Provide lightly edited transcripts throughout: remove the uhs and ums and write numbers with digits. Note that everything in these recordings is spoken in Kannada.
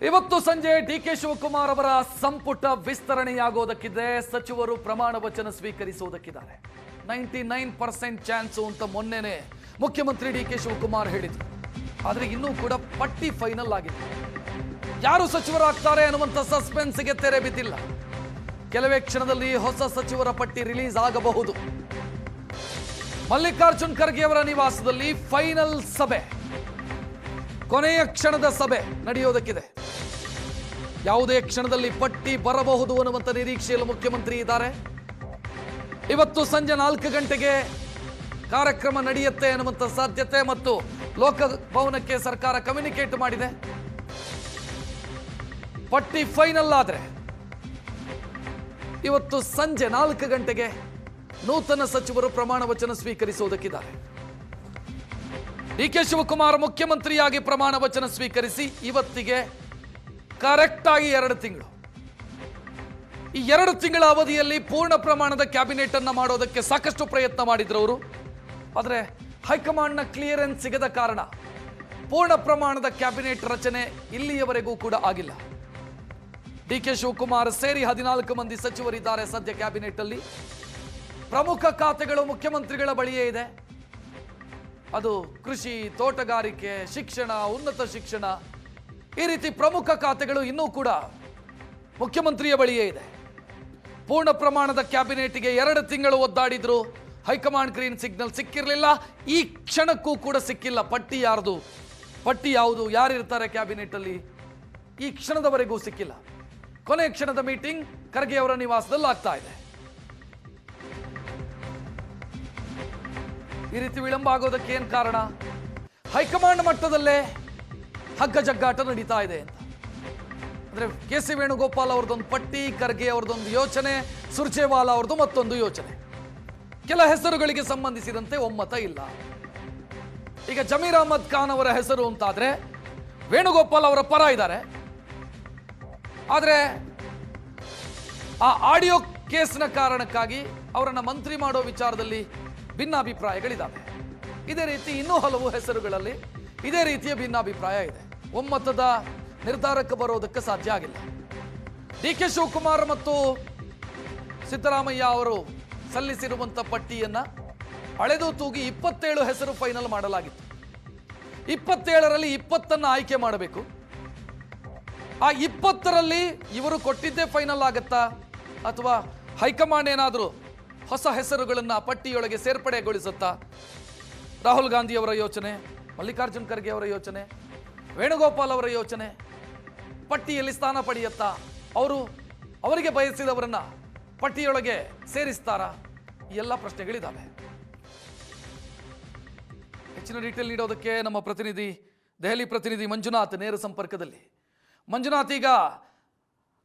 ಇವತ್ತು ಸಂಜೆ ಡಿಕೆ ಶಿವಕುಮಾರ್ ಅವರ ಸಂಪುಟ ವಿಸ್ತರಣೆಯಾಗೋದಕ್ಕಿದೆ. ಸಚಿವರು ಪ್ರಮಾಣ ವಚನ ಸ್ವೀಕರಿಸುವುದಕ್ಕಿದ್ದಾರೆ. 99% ಚಾನ್ಸ್ ಅಂತ ಮೊನ್ನೆನೆ ಮುಖ್ಯಮಂತ್ರಿ ಡಿಕೆ ಶಿವಕುಮಾರ್ ಹೇಳಿದ್ರು. ಆದರೆ ಇನ್ನೂ ಕೂಡ ಪಟ್ಟಿ ಫೈನಲ್ ಆಗಿದೆ. ಯಾರು ಸಚಿವರಾಗ್ತಾರೆ ಅನ್ನುವಂಥ ಸಸ್ಪೆನ್ಸ್ಗೆ ತೆರೆ ಬಿದ್ದಿಲ್ಲ. ಕೆಲವೇ ಕ್ಷಣದಲ್ಲಿ ಹೊಸ ಸಚಿವರ ಪಟ್ಟಿ ರಿಲೀಸ್ ಆಗಬಹುದು. ಮಲ್ಲಿಕಾರ್ಜುನ್ ಖರ್ಗೆ ಅವರ ನಿವಾಸದಲ್ಲಿ ಫೈನಲ್ ಸಭೆ, ಕೊನೆಯ ಕ್ಷಣದ ಸಭೆ ನಡೆಯೋದಕ್ಕಿದೆ. ಯಾವುದೇ ಕ್ಷಣದಲ್ಲಿ ಪಟ್ಟಿ ಬರಬಹುದು ಅನ್ನುವಂಥ ನಿರೀಕ್ಷೆಯಲ್ಲಿ ಮುಖ್ಯಮಂತ್ರಿ ಇದ್ದಾರೆ. ಇವತ್ತು ಸಂಜೆ 4 ಗಂಟೆಗೆ ಕಾರ್ಯಕ್ರಮ ನಡೆಯುತ್ತೆ ಅನ್ನುವಂಥ ಸಾಧ್ಯತೆ ಮತ್ತು ಲೋಕಭವನಕ್ಕೆ ಸರ್ಕಾರ ಕಮ್ಯುನಿಕೇಟ್ ಮಾಡಿದೆ. ಪಟ್ಟಿ ಫೈನಲ್ ಆದ್ರೆ ಇವತ್ತು ಸಂಜೆ 4 ಗಂಟೆಗೆ ನೂತನ ಸಚಿವರು ಪ್ರಮಾಣ ವಚನ ಸ್ವೀಕರಿಸುವುದಕ್ಕಿದ್ದಾರೆ. ಡಿಕೆ ಶಿವಕುಮಾರ್ ಮುಖ್ಯಮಂತ್ರಿಯಾಗಿ ಪ್ರಮಾಣ ವಚನ ಸ್ವೀಕರಿಸಿ ಇವತ್ತಿಗೆ ಕರೆಕ್ಟ್ ಆಗಿ 2 ತಿಂಗಳು. ಈ 2 ತಿಂಗಳ ಅವಧಿಯಲ್ಲಿ ಪೂರ್ಣ ಪ್ರಮಾಣದ ಕ್ಯಾಬಿನೆಟ್ ಅನ್ನ ಮಾಡೋದಕ್ಕೆ ಸಾಕಷ್ಟು ಪ್ರಯತ್ನ ಮಾಡಿದ್ರು ಅವರು. ಆದರೆ ಹೈಕಮಾಂಡ್ನ ಕ್ಲಿಯರೆನ್ಸ್ ಸಿಗದ ಕಾರಣ ಪೂರ್ಣ ಪ್ರಮಾಣದ ಕ್ಯಾಬಿನೆಟ್ ರಚನೆ ಇಲ್ಲಿಯವರೆಗೂ ಕೂಡ ಆಗಿಲ್ಲ. ಡಿಕೆ ಶಿವಕುಮಾರ್ ಸೇರಿ 14 ಮಂದಿ ಸಚಿವರಿದ್ದಾರೆ ಸದ್ಯ ಕ್ಯಾಬಿನೆಟ್ ಅಲ್ಲಿ. ಪ್ರಮುಖ ಖಾತೆಗಳು ಮುಖ್ಯಮಂತ್ರಿಗಳ ಬಳಿಯೇ ಇದೆ. ಅದು ಕೃಷಿ, ತೋಟಗಾರಿಕೆ, ಶಿಕ್ಷಣ, ಉನ್ನತ ಶಿಕ್ಷಣ, ಈ ರೀತಿ ಪ್ರಮುಖ ಖಾತೆಗಳು ಇನ್ನೂ ಕೂಡ ಮುಖ್ಯಮಂತ್ರಿಯ ಬಳಿಯೇ ಇದೆ. ಪೂರ್ಣ ಪ್ರಮಾಣದ ಕ್ಯಾಬಿನೆಟ್ಗೆ 2 ತಿಂಗಳು ಒದ್ದಾಡಿದ್ರು. ಹೈಕಮಾಂಡ್ ಗ್ರೀನ್ ಸಿಗ್ನಲ್ ಸಿಕ್ಕಿರಲಿಲ್ಲ. ಈ ಕ್ಷಣಕ್ಕೂ ಕೂಡ ಸಿಕ್ಕಿಲ್ಲ. ಪಟ್ಟಿ ಯಾವುದು, ಯಾರಿರ್ತಾರೆ ಕ್ಯಾಬಿನೆಟ್ ಅಲ್ಲಿ, ಈ ಕ್ಷಣದವರೆಗೂ ಸಿಕ್ಕಿಲ್ಲ. ಕೊನೆಯ ಕ್ಷಣದ ಮೀಟಿಂಗ್ ಖರ್ಗೆ ಅವರ ನಿವಾಸದಲ್ಲಿ ಆಗ್ತಾ ಇದೆ. ಈ ರೀತಿ ವಿಳಂಬ ಆಗೋದಕ್ಕೆ ಏನ್ ಕಾರಣ? ಹೈಕಮಾಂಡ್ ಮಟ್ಟದಲ್ಲೇ ಹಗ್ಗ ಜಗ್ಗಾಟ ನಡೀತಾ ಇದೆ ಅಂತ. ಅಂದ್ರೆ ಕೆ ಸಿ ವೇಣುಗೋಪಾಲ್ ಅವ್ರದ್ದೊಂದು ಪಟ್ಟಿ, ಖರ್ಗೆ ಅವ್ರದ್ದೊಂದು ಯೋಚನೆ, ಸುರ್ಜೇವಾಲಾ ಅವ್ರದ್ದು ಮತ್ತೊಂದು ಯೋಚನೆ. ಕೆಲ ಹೆಸರುಗಳಿಗೆ ಸಂಬಂಧಿಸಿದಂತೆ ಒಮ್ಮತ ಇಲ್ಲ. ಈಗ ಜಮೀರ್ ಅಹಮದ್ ಖಾನ್ ಅವರ ಹೆಸರು ಅಂತಾದ್ರೆ ವೇಣುಗೋಪಾಲ್ ಅವರ ಪರ ಇದ್ದಾರೆ. ಆದ್ರೆ ಆ ಆಡಿಯೋ ಕೇಸ್ನ ಕಾರಣಕ್ಕಾಗಿ ಅವರನ್ನ ಮಂತ್ರಿ ಮಾಡೋ ವಿಚಾರದಲ್ಲಿ ಭಿನ್ನಾಭಿಪ್ರಾಯಗಳಿದ್ದಾವೆ. ಇದೇ ರೀತಿ ಇನ್ನೂ ಹಲವು ಹೆಸರುಗಳಲ್ಲಿ ಇದೇ ರೀತಿಯ ಭಿನ್ನಾಭಿಪ್ರಾಯ ಇದೆ. ಒಮ್ಮತದ ನಿರ್ಧಾರಕ್ಕೆ ಬರೋದಕ್ಕೆ ಸಾಧ್ಯ ಆಗಿಲ್ಲ. ಡಿ ಕೆ ಶಿವಕುಮಾರ್ ಮತ್ತು ಸಿದ್ದರಾಮಯ್ಯ ಅವರು ಸಲ್ಲಿಸಿರುವಂಥ ಪಟ್ಟಿಯನ್ನ ಅಳೆದು ತೂಗಿ 27 ಹೆಸರು ಫೈನಲ್ ಮಾಡಲಾಗಿತ್ತು. 27ರಲ್ಲಿ 20 ಆಯ್ಕೆ ಮಾಡಬೇಕು. ಆ 20ರಲ್ಲಿ ಇವರು ಕೊಟ್ಟಿದ್ದೇ ಫೈನಲ್ ಆಗತ್ತಾ ಅಥವಾ ಹೈಕಮಾಂಡ್ ಏನಾದರೂ ಹೊಸ ಹೆಸರುಗಳನ್ನ ಪಟ್ಟಿಯೊಳಗೆ ಸೇರ್ಪಡೆಗೊಳಿಸುತ್ತಾ? ರಾಹುಲ್ ಗಾಂಧಿ ಅವರ ಯೋಚನೆ, ಮಲ್ಲಿಕಾರ್ಜುನ್ ಖರ್ಗೆ ಅವರ ಯೋಚನೆ, ವೇಣುಗೋಪಾಲ್ ಅವರ ಯೋಚನೆ, ಪಟ್ಟಿಯಲ್ಲಿ ಸ್ಥಾನ ಪಡೆಯುತ್ತಾ? ಅವರಿಗೆ ಬಯಸಿದವರನ್ನ ಪಟ್ಟಿಯೊಳಗೆ ಸೇರಿಸ್ತಾರಾ? ಈ ಎಲ್ಲ ಪ್ರಶ್ನೆಗಳಿದ್ದಾವೆ. ಹೆಚ್ಚಿನ ಡೀಟೇಲ್ ನೀಡೋದಕ್ಕೆ ನಮ್ಮ ಪ್ರತಿನಿಧಿ, ದೆಹಲಿ ಪ್ರತಿನಿಧಿ ಮಂಜುನಾಥ್ ನೇರ ಸಂಪರ್ಕದಲ್ಲಿ. ಮಂಜುನಾಥ್, ಈಗ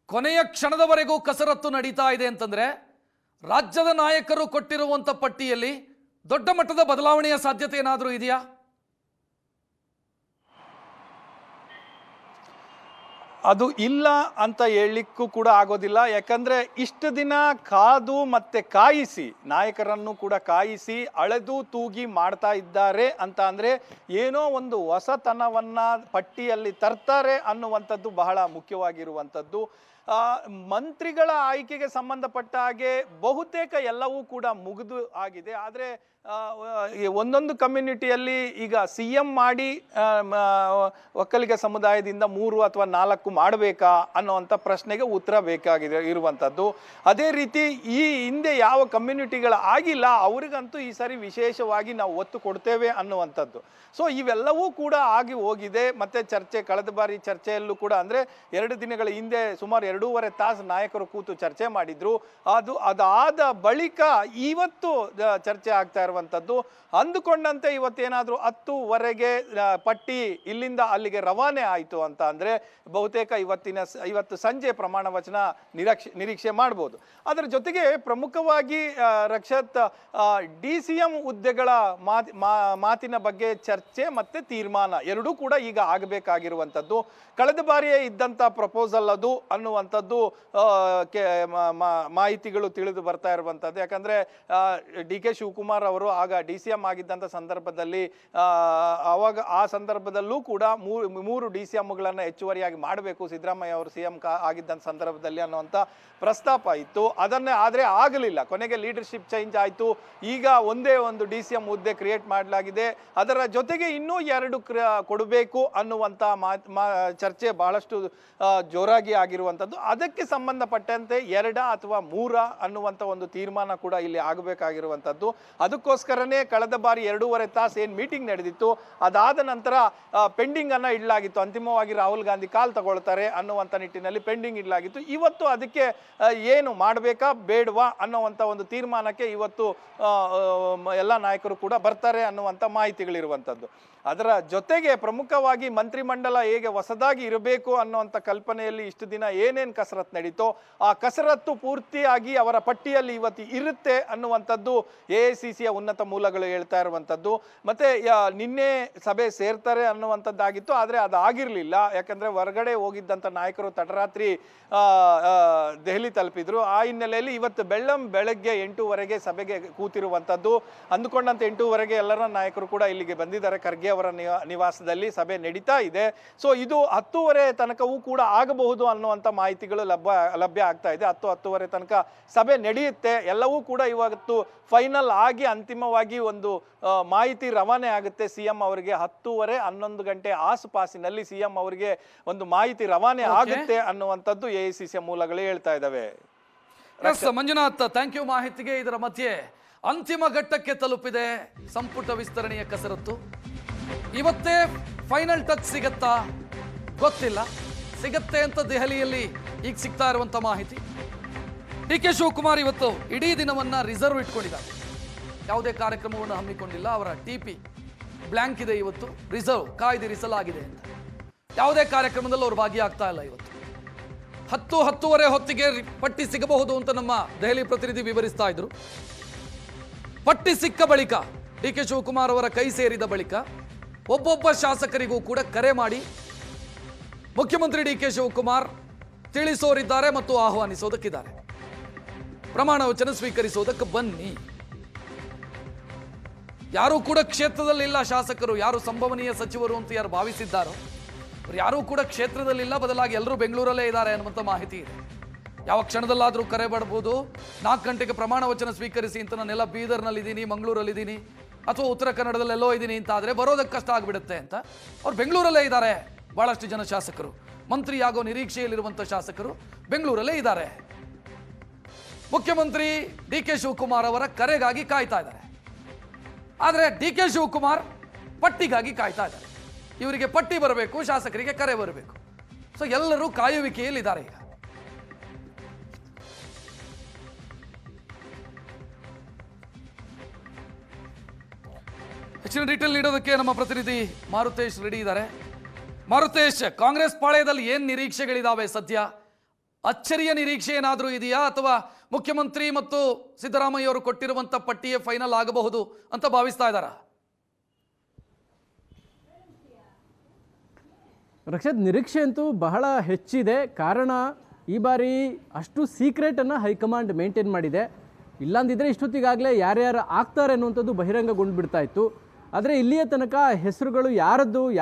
ಕೊನೆಯ ಕ್ಷಣದವರೆಗೂ ಕಸರತ್ತು ನಡೀತಾ ಇದೆ ಅಂತಂದ್ರೆ ರಾಜ್ಯದ ನಾಯಕರು ಕೊಟ್ಟಿರುವಂತ ಪಟ್ಟಿಯಲ್ಲಿ ದೊಡ್ಡ ಮಟ್ಟದ ಬದಲಾವಣೆಯ ಸಾಧ್ಯತೆ ಏನಾದರೂ ಇದೆಯಾ? ಅದು ಇಲ್ಲ ಅಂತ ಹೇಳಲಿಕ್ಕೂ ಕೂಡ ಆಗೋದಿಲ್ಲ. ಯಾಕಂದರೆ ಇಷ್ಟು ದಿನ ಕಾದು ಮತ್ತು ಕಾಯಿಸಿ, ನಾಯಕರನ್ನು ಕೂಡ ಕಾಯಿಸಿ ಅಳೆದು ತೂಗಿ ಮಾಡ್ತಾ ಇದ್ದಾರೆ ಅಂತ ಅಂದರೆ ಏನೋ ಒಂದು ಹೊಸತನವನ್ನು ಪಟ್ಟಿಯಲ್ಲಿ ತರ್ತಾರೆ ಅನ್ನುವಂಥದ್ದು ಬಹಳ ಮುಖ್ಯವಾಗಿರುವಂಥದ್ದು. ಮಂತ್ರಿಗಳ ಆಯ್ಕೆಗೆ ಸಂಬಂಧಪಟ್ಟ ಹಾಗೆ ಬಹುತೇಕ ಎಲ್ಲವೂ ಕೂಡ ಮುಗಿದು ಆಗಿದೆ. ಆದರೆ ಒಂದೊಂದು ಕಮ್ಯುನಿಟಿಯಲ್ಲಿ ಈಗ CM ಮಾಡಿ ಒಕ್ಕಲಿಗ ಸಮುದಾಯದಿಂದ 3 ಅಥವಾ 4 ಮಾಡಬೇಕಾ ಅನ್ನೋವಂಥ ಪ್ರಶ್ನೆಗೆ ಉತ್ತರ ಬೇಕಾಗಿದೆ ಇರುವಂಥದ್ದು. ಅದೇ ರೀತಿ ಈ ಹಿಂದೆ ಯಾವ ಕಮ್ಯುನಿಟಿಗಳು ಆಗಿಲ್ಲ ಅವ್ರಿಗಂತೂ ಈ ಸಾರಿ ವಿಶೇಷವಾಗಿ ನಾವು ಒತ್ತು ಕೊಡ್ತೇವೆ ಅನ್ನುವಂಥದ್ದು. ಸೊ ಇವೆಲ್ಲವೂ ಕೂಡ ಆಗಿ ಹೋಗಿದೆ. ಮತ್ತು ಚರ್ಚೆ, ಕಳೆದ ಬಾರಿ ಚರ್ಚೆಯಲ್ಲೂ ಕೂಡ ಅಂದರೆ 2 ದಿನಗಳ ಹಿಂದೆ ಸುಮಾರು 2.5 ತಾಸು ನಾಯಕರು ಕೂತು ಚರ್ಚೆ ಮಾಡಿದ್ರು. ಅದಾದ ಬಳಿಕ ಇವತ್ತು ಚರ್ಚೆ ಆಗ್ತಾ ಇರುವಂಥದ್ದು. ಅಂದುಕೊಂಡಂತೆ ಇವತ್ತೇನಾದರೂ 10ವರೆಗೆ ಪಟ್ಟಿ ಇಲ್ಲಿಂದ ಅಲ್ಲಿಗೆ ರವಾನೆ ಆಯಿತು ಅಂತ ಅಂದರೆ ಬಹುತೇಕ ಇವತ್ತು ಸಂಜೆ ಪ್ರಮಾಣ ವಚನ ನಿರೀಕ್ಷೆ ಮಾಡ್ಬೋದು. ಅದರ ಜೊತೆಗೆ ಪ್ರಮುಖವಾಗಿ ರಕ್ಷತ್, DCM ಹುದ್ದೆಗಳ ಮಾತಿನ ಬಗ್ಗೆ ಚರ್ಚೆ ಮತ್ತು ತೀರ್ಮಾನ ಎರಡೂ ಕೂಡ ಈಗ ಆಗಬೇಕಾಗಿರುವಂಥದ್ದು. ಕಳೆದ ಬಾರಿಯೇ ಇದ್ದಂಥ ಪ್ರಪೋಸಲ್ ಅದು ಅನ್ನುವಂಥ ಅನ್ನುವಂಥದ್ದು ಮಾಹಿತಿಗಳು ತಿಳಿದು ಬರ್ತಾ ಇರುವಂಥದ್ದು. ಯಾಕಂದರೆ DK ಶಿವಕುಮಾರ್ ಅವರು ಆಗ DCM ಆಗಿದ್ದಂಥ ಸಂದರ್ಭದಲ್ಲಿ ಆವಾಗ ಆ ಸಂದರ್ಭದಲ್ಲೂ ಕೂಡ ಮೂರು DCMಗಳನ್ನು ಹೆಚ್ಚುವರಿಯಾಗಿ ಮಾಡಬೇಕು ಸಿದ್ದರಾಮಯ್ಯ ಅವರು CM ಆಗಿದ್ದಂಥ ಸಂದರ್ಭದಲ್ಲಿ ಅನ್ನುವಂಥ ಪ್ರಸ್ತಾಪ ಇತ್ತು. ಆದರೆ ಆಗಲಿಲ್ಲ. ಕೊನೆಗೆ ಲೀಡರ್ಶಿಪ್ ಚೇಂಜ್ ಆಯಿತು. ಈಗ ಒಂದೇ ಒಂದು DCM ಹುದ್ದೆ ಕ್ರಿಯೇಟ್ ಮಾಡಲಾಗಿದೆ. ಅದರ ಜೊತೆಗೆ ಇನ್ನೂ 2 ಕೊಡಬೇಕು ಅನ್ನುವಂಥ ಚರ್ಚೆ ಬಹಳಷ್ಟು ಜೋರಾಗಿ ಆಗಿರುವಂಥದ್ದು. ಅದಕ್ಕೆ ಸಂಬಂಧಪಟ್ಟಂತೆ 2 ಅಥವಾ 3 ಅನ್ನುವಂಥ ಒಂದು ತೀರ್ಮಾನ ಕೂಡ ಇಲ್ಲಿ ಆಗಬೇಕಾಗಿರುವಂಥದ್ದು. ಅದಕ್ಕೋಸ್ಕರನೇ ಕಳೆದ ಬಾರಿ 2.5 ತಾಸು ಏನು ಮೀಟಿಂಗ್ ನಡೆದಿತ್ತು, ಅದಾದ ನಂತರ ಪೆಂಡಿಂಗ್ ಅನ್ನ ಇಡಲಾಗಿತ್ತು. ಅಂತಿಮವಾಗಿ ರಾಹುಲ್ ಗಾಂಧಿ ಕಾಲ್ ತಗೊಳ್ತಾರೆ ಅನ್ನುವಂಥ ನಿಟ್ಟಿನಲ್ಲಿ ಪೆಂಡಿಂಗ್ ಇಡಲಾಗಿತ್ತು. ಇವತ್ತು ಅದಕ್ಕೆ ಏನು ಮಾಡಬೇಕಾ ಬೇಡವಾ ಅನ್ನುವಂಥ ಒಂದು ತೀರ್ಮಾನಕ್ಕೆ ಇವತ್ತು ಎಲ್ಲ ನಾಯಕರು ಕೂಡ ಬರ್ತಾರೆ ಅನ್ನುವಂಥ ಮಾಹಿತಿಗಳಿರುವಂಥದ್ದು. ಅದರ ಜೊತೆಗೆ ಪ್ರಮುಖವಾಗಿ ಮಂತ್ರಿಮಂಡಲ ಹೇಗೆ ಹೊಸದಾಗಿ ಇರಬೇಕು ಅನ್ನುವಂಥ ಕಲ್ಪನೆಯಲ್ಲಿ ಇಷ್ಟು ದಿನ ಏನೇನು ಕಸರತ್ತು ನಡೀತೋ ಆ ಕಸರತ್ತು ಪೂರ್ತಿಯಾಗಿ ಅವರ ಪಟ್ಟಿಯಲ್ಲಿ ಇವತ್ತು ಇರುತ್ತೆ ಅನ್ನುವಂಥದ್ದು AICCಯ ಉನ್ನತ ಮೂಲಗಳು ಹೇಳ್ತಾ ಇರುವಂಥದ್ದು. ಮತ್ತು ನಿನ್ನೆ ಸಭೆ ಸೇರ್ತಾರೆ ಅನ್ನುವಂಥದ್ದಾಗಿತ್ತು, ಆದರೆ ಅದಾಗಿರಲಿಲ್ಲ. ಯಾಕಂದರೆ ಹೊರಗಡೆ ಹೋಗಿದ್ದಂಥ ನಾಯಕರು ತಡರಾತ್ರಿ ದೆಹಲಿ ತಲುಪಿದ್ರು. ಆ ಹಿನ್ನೆಲೆಯಲ್ಲಿ ಇವತ್ತು ಬೆಳಗ್ಗೆ 8:00 ಸಭೆಗೆ ಕೂತಿರುವಂಥದ್ದು. ಅಂದುಕೊಂಡಂತ 8:00 ಎಲ್ಲರ ನಾಯಕರು ಕೂಡ ಇಲ್ಲಿಗೆ ಬಂದಿದ್ದಾರೆ. ಖರ್ಗೆ ಅವರ ನಿವಾಸದಲ್ಲಿ ಸಭೆ ನಡೀತಾ ಇದೆ. ಸೊ ಇದು 10:30 ತನಕವೂ ಕೂಡ ಆಗಬಹುದು ಅನ್ನುವಂಥ ಮಾಹಿತಿಗಳು ಲಭ್ಯ ಆಗ್ತಾ ಇದೆ. 10:30 ತನಕ ಸಭೆ ನಡೆಯುತ್ತೆ. ಎಲ್ಲವೂ ಕೂಡ ಇವತ್ತು ಫೈನಲ್ ಆಗಿ ಅಂತಿಮವಾಗಿ ಒಂದು ಮಾಹಿತಿ ರವಾನೆ ಆಗುತ್ತೆ CM ಅವರಿಗೆ. 10:30 11 ಗಂಟೆ ಆಸುಪಾಸಿನಲ್ಲಿ CM ಅವರಿಗೆ ಒಂದು ಮಾಹಿತಿ ರವಾನೆ ಆಗುತ್ತೆ ಅನ್ನುವಂಥದ್ದು AICC ಮೂಲಗಳು ಹೇಳ್ತಾ ಇದ್ದಾವೆ. ಮಂಜುನಾಥ್, ಥ್ಯಾಂಕ್ ಯು ಮಾಹಿತಿಗೆ. ಇದರ ಮಧ್ಯೆ ಅಂತಿಮ ಘಟ್ಟಕ್ಕೆ ತಲುಪಿದೆ ಸಂಪುಟ ವಿಸ್ತರಣೆಯ ಕಸರತ್ತು. ಇವತ್ತೇ ಫೈನಲ್ ಟಚ್ ಸಿಗತ್ತಾ ಗೊತ್ತಿಲ್ಲ. ಸಿಗತ್ತೆ ಅಂತ ದೆಹಲಿಯಲ್ಲಿ ಈಗ ಸಿಗ್ತಾ ಇರುವಂತ ಮಾಹಿತಿ. DK ಶಿವಕುಮಾರ್ ಇವತ್ತು ಇಡೀ ದಿನವನ್ನ ರಿಸರ್ವ್ ಇಟ್ಕೊಂಡಿದ್ದಾರೆ. ಯಾವುದೇ ಕಾರ್ಯಕ್ರಮವನ್ನು ಹಮ್ಮಿಕೊಂಡಿಲ್ಲ. ಅವರ TP ಬ್ಲ್ಯಾಂಕ್ ಇದೆ. ಇವತ್ತು ರಿಸರ್ವ್ ಕಾಯ್ದಿರಿಸಲಾಗಿದೆ ಅಂತ. ಯಾವುದೇ ಕಾರ್ಯಕ್ರಮದಲ್ಲಿ ಅವರು ಭಾಗಿಯಾಗ್ತಾ ಇಲ್ಲ. ಇವತ್ತು 10:30 ಹೊತ್ತಿಗೆ ಪಟ್ಟಿ ಸಿಗಬಹುದು ಅಂತ ನಮ್ಮ ದೆಹಲಿ ಪ್ರತಿನಿಧಿ ವಿವರಿಸ್ತಾ ಇದ್ರು. ಪಟ್ಟಿ ಸಿಕ್ಕ ಬಳಿಕ DK ಶಿವಕುಮಾರ್ ಅವರ ಕೈ ಸೇರಿದ ಬಳಿಕ ಒಬ್ಬೊಬ್ಬ ಶಾಸಕರಿಗೂ ಕೂಡ ಕರೆ ಮಾಡಿ ಮುಖ್ಯಮಂತ್ರಿ DK ಶಿವಕುಮಾರ್ ತಿಳಿಸೋರಿದ್ದಾರೆ ಮತ್ತು ಆಹ್ವಾನಿಸೋದಕ್ಕಿದ್ದಾರೆ. ಪ್ರಮಾಣ ವಚನ ಸ್ವೀಕರಿಸೋದಕ್ಕೆ ಬನ್ನಿ. ಯಾರೂ ಕೂಡ ಕ್ಷೇತ್ರದಲ್ಲಿಲ್ಲ ಶಾಸಕರು, ಯಾರು ಸಂಭವನೀಯ ಸಚಿವರು ಅಂತ ಯಾರು ಭಾವಿಸಿದ್ದಾರೋ ಅವ್ರು ಯಾರೂ ಕೂಡ ಕ್ಷೇತ್ರದಲ್ಲಿಲ್ಲ. ಬದಲಾಗಿ ಎಲ್ಲರೂ ಬೆಂಗಳೂರಲ್ಲೇ ಇದ್ದಾರೆ ಅನ್ನುವಂಥ ಮಾಹಿತಿ ಇದೆ. ಯಾವ ಕ್ಷಣದಲ್ಲಾದರೂ ಕರೆ ಬಡಬಹುದು. 4 ಗಂಟೆಗೆ ಪ್ರಮಾಣ ವಚನ ಸ್ವೀಕರಿಸಿ ಅಂತ ನಾನೆಲ್ಲ ಬೀದರ್ನಲ್ಲಿದ್ದೀನಿ, ಮಂಗಳೂರಲ್ಲಿದ್ದೀನಿ ಅಥವಾ ಉತ್ತರ ಕನ್ನಡದಲ್ಲೆಲ್ಲೋ ಇದ್ದೀನಿ ಅಂತ ಆದರೆ ಬರೋದಕ್ಕೆ ಕಷ್ಟ ಆಗಿಬಿಡುತ್ತೆ ಅಂತ ಅವ್ರು ಬೆಂಗಳೂರಲ್ಲೇ ಇದ್ದಾರೆ. ಭಾಳಷ್ಟು ಜನ ಶಾಸಕರು, ಮಂತ್ರಿಯಾಗೋ ನಿರೀಕ್ಷೆಯಲ್ಲಿರುವಂಥ ಶಾಸಕರು ಬೆಂಗಳೂರಲ್ಲೇ ಇದ್ದಾರೆ. ಮುಖ್ಯಮಂತ್ರಿ DK ಶಿವಕುಮಾರ್ ಅವರ ಕರೆಗಾಗಿ ಕಾಯ್ತಾ ಇದ್ದಾರೆ. ಆದರೆ DK ಶಿವಕುಮಾರ್ ಪಟ್ಟಿಗಾಗಿ ಕಾಯ್ತಾ ಇದ್ದಾರೆ. ಇವರಿಗೆ ಪಟ್ಟಿ ಬರಬೇಕು, ಶಾಸಕರಿಗೆ ಕರೆ ಬರಬೇಕು. ಸೊ ಎಲ್ಲರೂ ಕಾಯುವಿಕೆಯಲ್ಲಿದ್ದಾರೆ. ಈಗ ಹೆಚ್ಚಿನ ಡೀಟೇಲ್ ನೀಡೋದಕ್ಕೆ ನಮ್ಮ ಪ್ರತಿನಿಧಿ ಮಾರುತೇಶ್ ರೆಡಿ ಇದ್ದಾರೆ. ಮಾರುತೇಶ್, ಕಾಂಗ್ರೆಸ್ ಪಾಳ್ಯದಲ್ಲಿ ಏನ್ ನಿರೀಕ್ಷೆಗಳಿದಾವೆ ಸದ್ಯ? ಅಚ್ಚರಿಯ ನಿರೀಕ್ಷೆ ಏನಾದರೂ ಇದೆಯಾ ಅಥವಾ ಮುಖ್ಯಮಂತ್ರಿ ಮತ್ತು ಸಿದ್ದರಾಮಯ್ಯ ಅವರು ಕೊಟ್ಟಿರುವಂತ ಪಟ್ಟಿಯೇ ಫೈನಲ್ ಆಗಬಹುದು ಅಂತ ಭಾವಿಸ್ತಾ ಇದ್ದಾರಾ? ರಕ್ಷತ್, ನಿರೀಕ್ಷೆ ಅಂತೂ ಬಹಳ ಹೆಚ್ಚಿದೆ. ಕಾರಣ ಈ ಬಾರಿ ಅಷ್ಟು ಸೀಕ್ರೆಟನ್ನು ಹೈಕಮಾಂಡ್ ಮೇಂಟೈನ್ ಮಾಡಿದೆ. ಇಲ್ಲಾಂದಿದ್ರೆ ಇಷ್ಟೊತ್ತಿಗಾಗಲೇ ಯಾರ್ಯಾರು ಆಗ್ತಾರೆ ಅನ್ನುವಂಥದ್ದು ಬಹಿರಂಗಗೊಂಡು ಬಿಡ್ತಾ ಇತ್ತು. ಆದರೆ ಇಲ್ಲಿಯ ತನಕ ಹೆಸರುಗಳು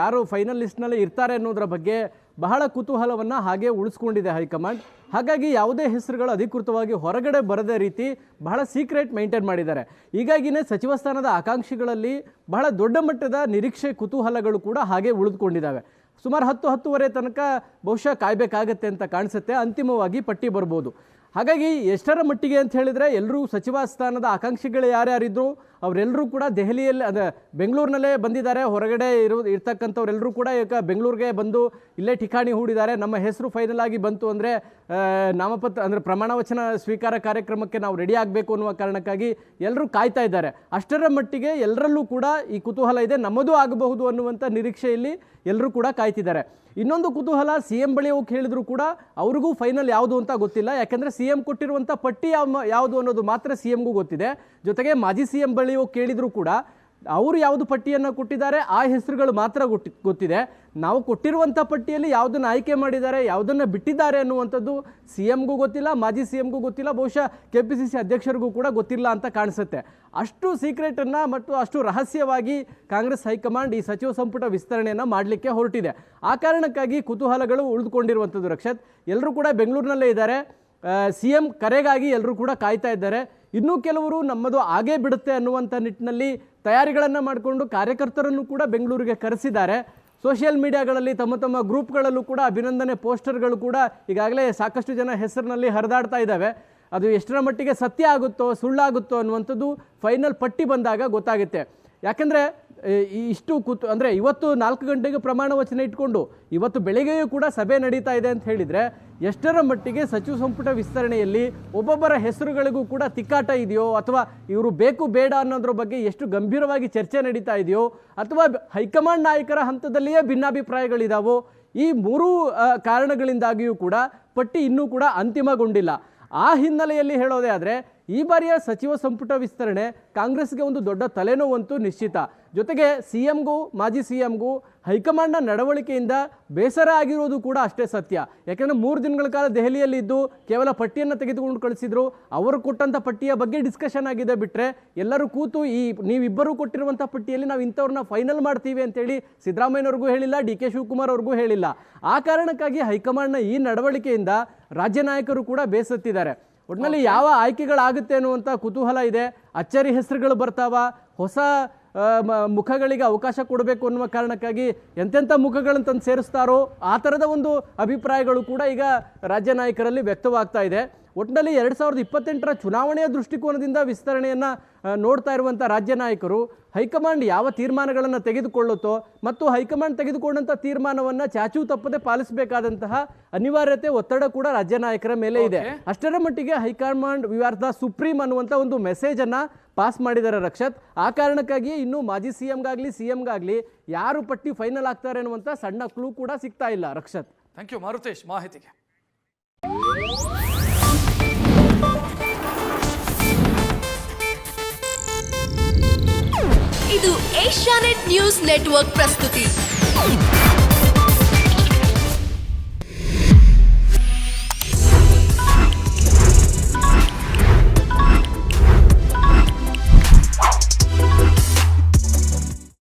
ಯಾರು ಫೈನಲ್ ಲಿಸ್ಟ್ನಲ್ಲಿ ಇರ್ತಾರೆ ಅನ್ನೋದರ ಬಗ್ಗೆ ಬಹಳ ಕುತೂಹಲವನ್ನು ಹಾಗೆ ಉಳಿಸ್ಕೊಂಡಿದೆ ಹೈಕಮಾಂಡ್. ಹಾಗಾಗಿ ಯಾವುದೇ ಹೆಸರುಗಳು ಅಧಿಕೃತವಾಗಿ ಹೊರಗಡೆ ಬರದ ರೀತಿ ಬಹಳ ಸೀಕ್ರೆಟ್ ಮೇಂಟೈನ್ ಮಾಡಿದ್ದಾರೆ. ಹೀಗಾಗಿಯೇ ಸಚಿವ ಸ್ಥಾನದ ಆಕಾಂಕ್ಷಿಗಳಲ್ಲಿ ಬಹಳ ದೊಡ್ಡ ಮಟ್ಟದ ನಿರೀಕ್ಷೆ ಕುತೂಹಲಗಳು ಕೂಡ ಹಾಗೆ ಉಳಿದುಕೊಂಡಿದ್ದಾವೆ. ಸುಮಾರು 10-10:30 ತನಕ ಬಹುಶಃ ಕಾಯಬೇಕಾಗತ್ತೆ ಅಂತ ಕಾಣಿಸುತ್ತೆ. ಅಂತಿಮವಾಗಿ ಪಟ್ಟಿ ಬರ್ಬೋದು. ಹಾಗಾಗಿ ಎಷ್ಟರ ಮಟ್ಟಿಗೆ ಅಂತ ಹೇಳಿದರೆ ಎಲ್ಲರೂ ಸಚಿವ ಸ್ಥಾನದ ಆಕಾಂಕ್ಷಿಗಳು ಯಾರ್ಯಾರಿದ್ರು ಅವರೆಲ್ಲರೂ ಕೂಡ ದೆಹಲಿಯಲ್ಲಿ ಬೆಂಗಳೂರಿನಲ್ಲೇ ಬಂದಿದ್ದಾರೆ. ಹೊರಗಡೆ ಇರ್ತಕ್ಕಂಥವ್ರೆಲ್ಲರೂ ಕೂಡ ಈಗ ಬೆಂಗಳೂರಿಗೆ ಬಂದು ಇಲ್ಲೇ ಠಿಕಾಣಿ ಹೂಡಿದ್ದಾರೆ. ನಮ್ಮ ಹೆಸರು ಫೈನಲ್ ಆಗಿ ಬಂತು ಅಂದರೆ ನಾಮಪತ್ರ ಅಂದರೆ ಪ್ರಮಾಣ ವಚನ ಸ್ವೀಕಾರ ಕಾರ್ಯಕ್ರಮಕ್ಕೆ ನಾವು ರೆಡಿ ಆಗಬೇಕು ಅನ್ನುವ ಕಾರಣಕ್ಕಾಗಿ ಎಲ್ಲರೂ ಕಾಯ್ತಾ ಇದ್ದಾರೆ. ಅಷ್ಟರ ಮಟ್ಟಿಗೆ ಎಲ್ಲರಲ್ಲೂ ಕೂಡ ಈ ಕುತೂಹಲ ಇದೆ, ನಮ್ಮದು ಆಗಬಹುದು ಅನ್ನುವಂಥ ನಿರೀಕ್ಷೆಯಲ್ಲಿ ಎಲ್ಲರೂ ಕೂಡ ಕಾಯ್ತಿದ್ದಾರೆ. ಇನ್ನೊಂದು ಕುತೂಹಲ, CM ಬಳಿ ಹೋಗಿ ಹೇಳಿದ್ರು ಕೂಡ ಅವ್ರಿಗೂ ಫೈನಲ್ ಯಾವುದು ಅಂತ ಗೊತ್ತಿಲ್ಲ. ಯಾಕೆಂದರೆ CM ಕೊಟ್ಟಿರುವಂಥ ಪಟ್ಟಿ ಯಾವುದು ಅನ್ನೋದು ಮಾತ್ರ CMಗೂ ಗೊತ್ತಿದೆ. ಜೊತೆಗೆ ಮಾಜಿ CM ಬಳಿ ಹೋಗಿ ಕೇಳಿದ್ರು ಕೂಡ ಅವರು ಯಾವುದು ಪಟ್ಟಿಯನ್ನು ಕೊಟ್ಟಿದ್ದಾರೆ ಆ ಹೆಸರುಗಳು ಮಾತ್ರ ಗೊತ್ತಿದೆ. ನಾವು ಕೊಟ್ಟಿರುವಂಥ ಪಟ್ಟಿಯಲ್ಲಿ ಯಾವುದನ್ನು ಆಯ್ಕೆ ಮಾಡಿದ್ದಾರೆ, ಯಾವುದನ್ನು ಬಿಟ್ಟಿದ್ದಾರೆ ಅನ್ನುವಂಥದ್ದು CMಗೂ ಗೊತ್ತಿಲ್ಲ, ಮಾಜಿ CMಗೂ ಗೊತ್ತಿಲ್ಲ, ಬಹುಶಃ KPCC ಅಧ್ಯಕ್ಷರಿಗೂ ಕೂಡ ಗೊತ್ತಿಲ್ಲ ಅಂತ ಕಾಣಿಸುತ್ತೆ. ಅಷ್ಟು ಸೀಕ್ರೆಟನ್ನು ಮತ್ತು ಅಷ್ಟು ರಹಸ್ಯವಾಗಿ ಕಾಂಗ್ರೆಸ್ ಹೈಕಮಾಂಡ್ ಈ ಸಚಿವ ಸಂಪುಟ ವಿಸ್ತರಣೆಯನ್ನು ಮಾಡಲಿಕ್ಕೆ ಹೊರಟಿದೆ. ಆ ಕಾರಣಕ್ಕಾಗಿ ಕುತೂಹಲಗಳು ಉಳಿದುಕೊಂಡಿರುವಂಥದ್ದು. ರಕ್ಷತ್, ಎಲ್ಲರೂ ಕೂಡ ಬೆಂಗಳೂರಿನಲ್ಲೇ ಇದ್ದಾರೆ. CM ಕರೆಗಾಗಿ ಎಲ್ಲರೂ ಕೂಡ ಕಾಯ್ತಾ ಇದ್ದಾರೆ. ಇನ್ನೂ ಕೆಲವರು ನಮ್ಮದು ಆಗೇ ಬಿಡುತ್ತೆ ಅನ್ನುವಂಥ ನಿಟ್ಟಿನಲ್ಲಿ ತಯಾರಿಗಳನ್ನು ಮಾಡಿಕೊಂಡು ಕಾರ್ಯಕರ್ತರನ್ನು ಕೂಡ ಬೆಂಗಳೂರಿಗೆ ಕರೆಸಿದ್ದಾರೆ. ಸೋಷಿಯಲ್ ಮೀಡಿಯಾಗಳಲ್ಲಿ ತಮ್ಮ ಗ್ರೂಪ್ಗಳಲ್ಲೂ ಕೂಡ ಅಭಿನಂದನೆ ಪೋಸ್ಟರ್ಗಳು ಕೂಡ ಈಗಾಗಲೇ ಸಾಕಷ್ಟು ಜನ ಹೆಸರಿನಲ್ಲಿ ಹರಿದಾಡ್ತಾ ಇದ್ದಾವೆ. ಅದು ಎಷ್ಟರ ಮಟ್ಟಿಗೆ ಸತ್ಯ ಆಗುತ್ತೋ ಸುಳ್ಳಾಗುತ್ತೋ ಅನ್ನುವಂಥದ್ದು ಫೈನಲ್ ಪಟ್ಟಿ ಬಂದಾಗ ಗೊತ್ತಾಗುತ್ತೆ. ಯಾಕೆಂದರೆ ಇಷ್ಟು ಅಂದರೆ ಇವತ್ತು 4 ಗಂಟೆಗೆ ಪ್ರಮಾಣ ವಚನ ಇಟ್ಕೊಂಡು ಇವತ್ತು ಬೆಳಗ್ಗೆಯೂ ಕೂಡ ಸಭೆ ನಡೀತಾ ಇದೆ ಅಂತ ಹೇಳಿದರೆ ಎಷ್ಟರ ಮಟ್ಟಿಗೆ ಸಚಿವ ಸಂಪುಟ ವಿಸ್ತರಣೆಯಲ್ಲಿ ಒಬ್ಬೊಬ್ಬರ ಹೆಸರುಗಳಿಗೂ ಕೂಡ ತಿಕ್ಕಾಟ ಇದೆಯೋ, ಅಥವಾ ಇವರು ಬೇಕು ಬೇಡ ಅನ್ನೋದ್ರ ಬಗ್ಗೆ ಎಷ್ಟು ಗಂಭೀರವಾಗಿ ಚರ್ಚೆ ನಡೀತಾ ಇದೆಯೋ, ಅಥವಾ ಹೈಕಮಾಂಡ್ ನಾಯಕರ ಹಂತದಲ್ಲಿಯೇ ಭಿನ್ನಾಭಿಪ್ರಾಯಗಳಿದಾವೋ, ಈ 3 ಕಾರಣಗಳಿಂದಾಗಿಯೂ ಕೂಡ ಪಟ್ಟಿ ಇನ್ನೂ ಕೂಡ ಅಂತಿಮಗೊಂಡಿಲ್ಲ. ಆ ಹಿನ್ನೆಲೆಯಲ್ಲಿ ಹೇಳೋದೇ ಆದರೆ ಈ ಬಾರಿಯ ಸಚಿವ ಸಂಪುಟ ವಿಸ್ತರಣೆ ಕಾಂಗ್ರೆಸ್ಗೆ ಒಂದು ದೊಡ್ಡ ತಲೆನೋವಂತೂ ನಿಶ್ಚಿತ. ಜೊತೆಗೆ CMಗೂ ಮಾಜಿ CMಗೂ ಹೈಕಮಾಂಡ್ನ ನಡವಳಿಕೆಯಿಂದ ಬೇಸರ ಆಗಿರೋದು ಕೂಡ ಅಷ್ಟೇ ಸತ್ಯ. ಯಾಕೆಂದರೆ 3 ದಿನಗಳ ಕಾಲ ದೆಹಲಿಯಲ್ಲಿ ಇದ್ದು ಕೇವಲ ಪಟ್ಟಿಯನ್ನು ತೆಗೆದುಕೊಂಡು ಕಳಿಸಿದ್ರು. ಅವರು ಕೊಟ್ಟಂಥ ಪಟ್ಟಿಯ ಬಗ್ಗೆ ಡಿಸ್ಕಷನ್ ಆಗಿದೆ ಬಿಟ್ಟರೆ ಎಲ್ಲರೂ ಕೂತು ನೀವಿಬ್ಬರೂ ಕೊಟ್ಟಿರುವಂಥ ಪಟ್ಟಿಯಲ್ಲಿ ನಾವು ಇಂಥವ್ರನ್ನ ಫೈನಲ್ ಮಾಡ್ತೀವಿ ಅಂತೇಳಿ ಸಿದ್ದರಾಮಯ್ಯನವ್ರಿಗೂ ಹೇಳಿಲ್ಲ, DK ಶಿವಕುಮಾರ್ ಅವ್ರಿಗೂ ಹೇಳಿಲ್ಲ. ಆ ಕಾರಣಕ್ಕಾಗಿ ಹೈಕಮಾಂಡ್ನ ಈ ನಡವಳಿಕೆಯಿಂದ ರಾಜ್ಯ ನಾಯಕರು ಕೂಡ ಬೇಸತ್ತಿದ್ದಾರೆ. ಒಟ್ಟಿನಲ್ಲಿ ಯಾವ ಆಯ್ಕೆಗಳಾಗುತ್ತೆ ಅನ್ನುವಂಥ ಕುತೂಹಲ ಇದೆ. ಅಚ್ಚರಿ ಹೆಸರುಗಳು ಬರ್ತಾವ, ಹೊಸ ಮುಖಗಳಿಗೆ ಅವಕಾಶ ಕೊಡಬೇಕು ಅನ್ನುವ ಕಾರಣಕ್ಕಾಗಿ ಎಂತೆಂಥ ಮುಖಗಳನ್ನು ತಂದು ಸೇರಿಸ್ತಾರೋ ಆ ಥರದ ಒಂದು ಅಭಿಪ್ರಾಯಗಳು ಕೂಡ ಈಗ ರಾಜ್ಯ ನಾಯಕರಲ್ಲಿ ವ್ಯಕ್ತವಾಗ್ತಾ ಇದೆ. ಒಟ್ಟಿನಲ್ಲಿ 2028ರ ಚುನಾವಣೆಯ ದೃಷ್ಟಿಕೋನದಿಂದ ವಿಸ್ತರಣೆಯನ್ನು ನೋಡ್ತಾ ಇರುವಂಥ ರಾಜ್ಯ ನಾಯಕರು ಹೈಕಮಾಂಡ್ ಯಾವ ತೀರ್ಮಾನಗಳನ್ನು ತೆಗೆದುಕೊಳ್ಳುತ್ತೋ ಮತ್ತು ಹೈಕಮಾಂಡ್ ತೆಗೆದುಕೊಂಡಂಥ ತೀರ್ಮಾನವನ್ನು ಚಾಚೂ ತಪ್ಪದೆ ಪಾಲಿಸಬೇಕಾದಂತಹ ಅನಿವಾರ್ಯತೆ, ಒತ್ತಡ ಕೂಡ ರಾಜ್ಯ ನಾಯಕರ ಮೇಲೆ ಇದೆ. ಅಷ್ಟರ ಮಟ್ಟಿಗೆ high command we are the supreme ಅನ್ನುವಂಥ ಒಂದು ಮೆಸೇಜನ್ನು ಪಾಸ್ ಮಾಡಿದ್ದಾರೆ ರಕ್ಷತ್. ಆ ಕಾರಣಕ್ಕಾಗಿ ಇನ್ನು ಮಾಜಿ CMಗಾಗಲಿ ಯಾರು ಪಟ್ಟಿ ಫೈನಲ್ ಆಗ್ತಾರೆ ಅನ್ನುವಂಥ ಸಣ್ಣ ಕ್ಲೂ ಕೂಡ ಸಿಗ್ತಾ ಇಲ್ಲ ರಕ್ಷತ್. ಥ್ಯಾಂಕ್ ಯು ಮಾರುತೇಶ್ ಮಾಹಿತಿಗೆ. ಇದು ಏಷ್ಯಾನೆಟ್ ನ್ಯೂಸ್ ನೆಟ್ವರ್ಕ್ ಪ್ರಸ್ತುತಿ.